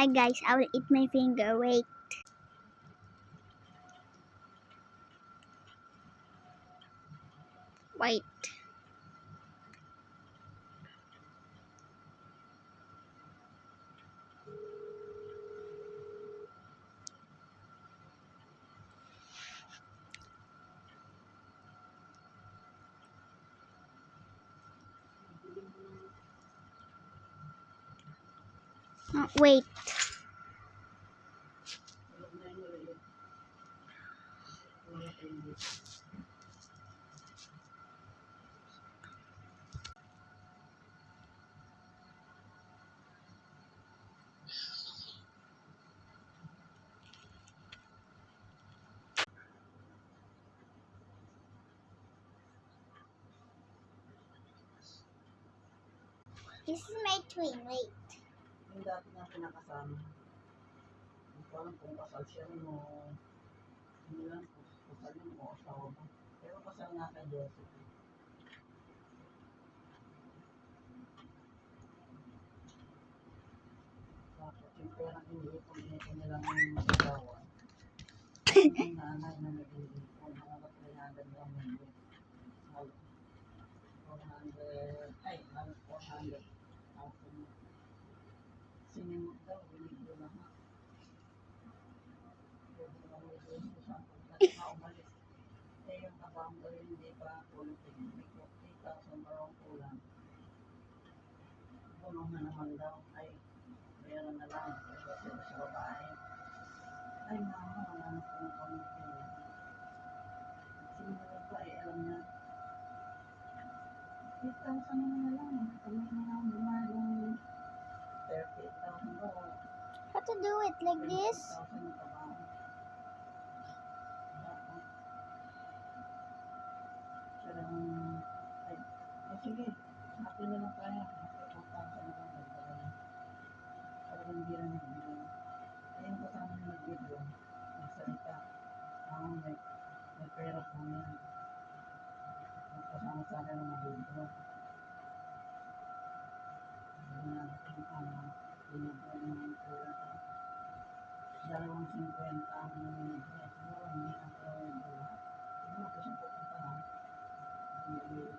Hi guys, I will eat my finger. Wait. Wait. Wait. This is my twin. Wait. Yung dati na pinakasama. Hindi ko alam kung kasal siya mo. Hindi lang kung kasal yun o asawa mo. Pero kasal nga kay Joseph. Tapos yung perang iniipon nila ng asawa. Yung nanay na nag-iipon. Hangat na yagan lang ng 400. Ay, 400. Sinimot daw, binigyo lahat. Umalis. Eh, yung kabang daw hindi pa quality. May 8,000 parang kulang. Puno na naman daw. Ay, meron na lang. Kasi sa babae. Ay, mama, wala na pong quality. Sinimot ba, eh, alam niya. 8,000 na lang. Kami na lang bumayong 38,000 daw. How to do it like this? 20,000 yung kabang. Sige, happy na lang tayo. Happy na lang tayo. Parang hindi na nag-video. Ayun kasama na nag-video. Nagsalita. May pera po yan. Kasama sa akin na nag-video. Hindi natin binigyan ng pera. 250 ang binigyan. Siguro hindi na pera yung pera. Siguro kasi pupunta na. Hindi